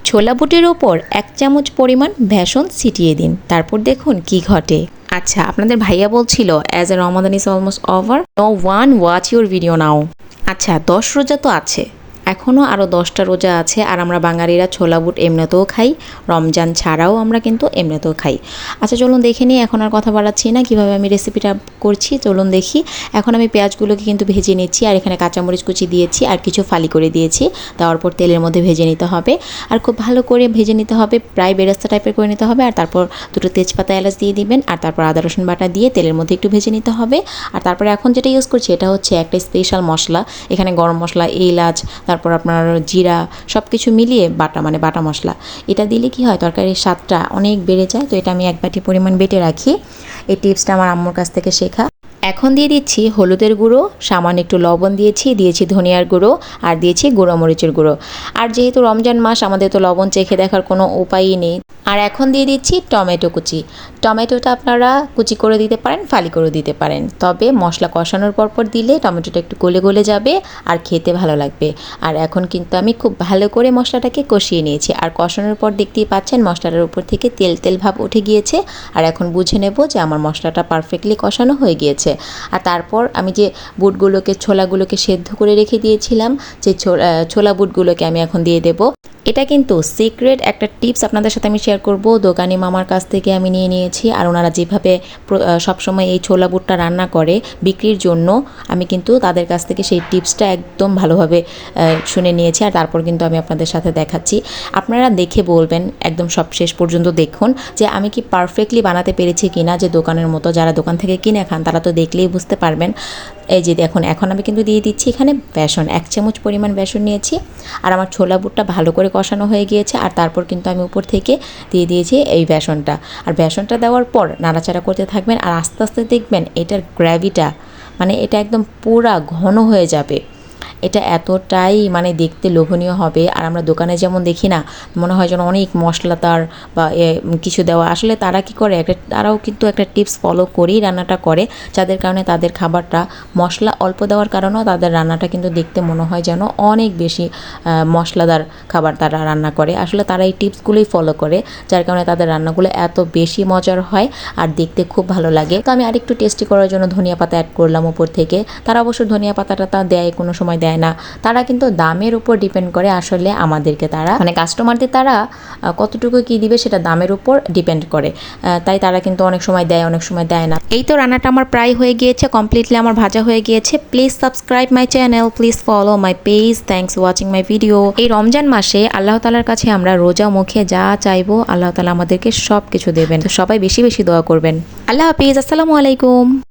ছোলা বুটের ওপর 1 চামচ পরিমাণ বেসন ছিটিয়ে দিন, তারপর দেখুন কি ঘটে। আচ্ছা, আপনাদের ভাইয়া বলছিল as a Ramadan is almost over, no one watch your video now. আচ্ছা, 10 রোজা তো আছে, এখনও আরও 10টা রোজা আছে। আর আমরা বাঙালিরা ছোলা বুট এমনিতেও খাই, রমজান ছাড়াও আমরা কিন্তু এমনিতেও খাই। আচ্ছা চলুন দেখে নিই, এখন আর কথা বাড়াচ্ছি না, কীভাবে আমি রেসিপিটা করছি চলুন দেখি। এখন আমি পেঁয়াজগুলোকে কিন্তু ভেজে নিচ্ছি, আর এখানে কাঁচামরিচ কুচি দিয়েছি আর কিছু ফালি করে দিয়েছি। দেওয়ার পর তেলের মধ্যে ভেজে নিতে হবে, আর খুব ভালো করে ভেজে নিতে হবে, প্রায় বেরেস্তা টাইপের করে নিতে হবে। আর তারপর দুটো তেজপাতা এলাচ দিয়ে দিবেন, আর তারপর আদা রসুন বাটা দিয়ে তেলের মধ্যে একটু ভেজে নিতে হবে। আর তারপরে এখন যেটা ইউজ করছি এটা হচ্ছে একটা স্পেশাল মশলা, এখানে গরম মশলা, এলাচ, তারপর আপনার জিরা সব কিছু মিলিয়ে বাটা, মানে বাটা মশলা। এটা দিলে কি হয়, তরকারির স্বাদটা অনেক বেড়ে যায়। তো এটা আমি 1 বাটি পরিমাণ বেটে রাখি, এই টিপসটা আমার আম্মুর কাছ থেকে শেখা। এখন দিয়ে দিচ্ছি হলুদের গুঁড়ো, সামান্য একটু লবণ দিয়েছি ধনিয়ার গুঁড়ো, আর দিয়েছি গুঁড়ো মরিচের গুঁড়ো। আর যেহেতু রমজান মাস, আমাদের তো লবণ চেখে দেখার কোনো উপায়ই নেই। আর এখন দিয়ে দিচ্ছি টমেটো কুচি। টমেটোটা আপনারা কুচি করে দিতে পারেন, ফালি করে দিতে পারেন, তবে মশলা কষানোর পর দিলে টমেটোটা একটু গলে গলে যাবে আর খেতে ভালো লাগবে। আর এখন কিন্তু আমি খুব ভালো করে মশলাটাকে কষিয়ে নিয়েছি, আর কষানোর পর দেখতেই পাচ্ছেন মশলাটার উপর থেকে তেল তেল ভাব উঠে গিয়েছে। আর এখন বুঝে নেব যে আমার মশলাটা পারফেক্টলি কষানো হয়ে গিয়েছে। আর তারপর আমি যে বুটগুলোকে, ছোলাগুলোকে সেদ্ধ করে রেখে দিয়েছিলাম, যে ছোলা বুটগুলোকে আমি এখন দিয়ে দেব। এটা কিন্তু সিক্রেট একটা টিপস আপনাদের সাথে আমি শেয়ার করব, দোকানি মামার কাছ থেকে আমি নিয়ে নিয়েছি। আর ওনারা যেভাবে সবসময় এই ছোলা বুটটা রান্না করে বিক্রির জন্য, আমি কিন্তু তাদের কাছ থেকে সেই টিপসটা একদম ভালোভাবে শুনে নিয়েছি। আর তারপর কিন্তু আমি আপনাদের সাথে দেখাচ্ছি, আপনারা দেখে বলবেন, একদম সব শেষ পর্যন্ত দেখুন যে আমি কি পারফেক্টলি বানাতে পেরেছি কিনা। যে দোকানের মতো, যারা দোকান থেকে কিনে খান তারা তো দেখলেই বুঝতে পারবেন। এই যে দেখুন, এখন আমি কিন্তু দিয়ে দিচ্ছি এখানে বেসন, 1 চামচ পরিমাণ বেসন নিয়েছি। আর আমার ছোলা বুটটা ভালো করে কষানো হয়ে গিয়েছে, আর তারপর কিন্তু আমি উপর থেকে দিয়ে দিয়েছি এই বেসনটা। আর বেসনটা দেওয়ার পর নাড়াচাড়া করতে থাকবেন, আর আস্তে আস্তে দেখবেন এটার গ্রেভিটা, মানে এটা একদম পুরা ঘন হয়ে যাবে। এটা এতটাই মানে দেখতে লোভনীয় হবে। আর আমরা দোকানে যেমন দেখি না, মনে হয় যেন অনেক মশলা তার বা কিছু দেওয়া, আসলে তারা কি করে, তারাও কিন্তু একটা টিপস ফলো করেই রান্নাটা করে, যাদের কারণে তাদের খাবারটা মশলা অল্প দেওয়ার কারণেও তাদের রান্নাটা কিন্তু দেখতে মনে হয় যেন অনেক বেশি মশলাদার খাবার তারা রান্না করে। আসলে তারা এই টিপসগুলোই ফলো করে, যার কারণে তাদের রান্নাগুলো এত বেশি মজার হয় আর দেখতে খুব ভালো লাগে। তো আমি আরেকটু টেস্টি করার জন্য ধনিয়া পাতা অ্যাড করলাম উপর থেকে। তারা অবশ্য ধনিয়া পাতাটা দেয়, কোনো সময় দেয় না। তারা কিন্তু দামের উপর ডিপেন্ড করে, আসলে আমাদেরকে তারা, মানে কাস্টমারদের তারা কতটুকু কি দিবে সেটা দামের উপর ডিপেন্ড করে। তাই তারা কিন্তু অনেক সময় দেয়, অনেক সময় দেয় না। এই তো রান্নাটা আমার প্রায় হয়ে গিয়েছে, কমপ্লিটলি আমার ভাজা হয়ে গিয়েছে। Please subscribe my channel, please follow my page, thanks watching my video. এই রমজান মাসে আল্লাহ তাআলার কাছে আমরা রোজা মুখে যা চাইবো, আল্লাহ তাআলা আমাদেরকে সব কিছু দেবেন। তো সবাই বেশি বেশি দোয়া করবেন। আল্লাহ হাফিজ, আসসালামু আলাইকুম।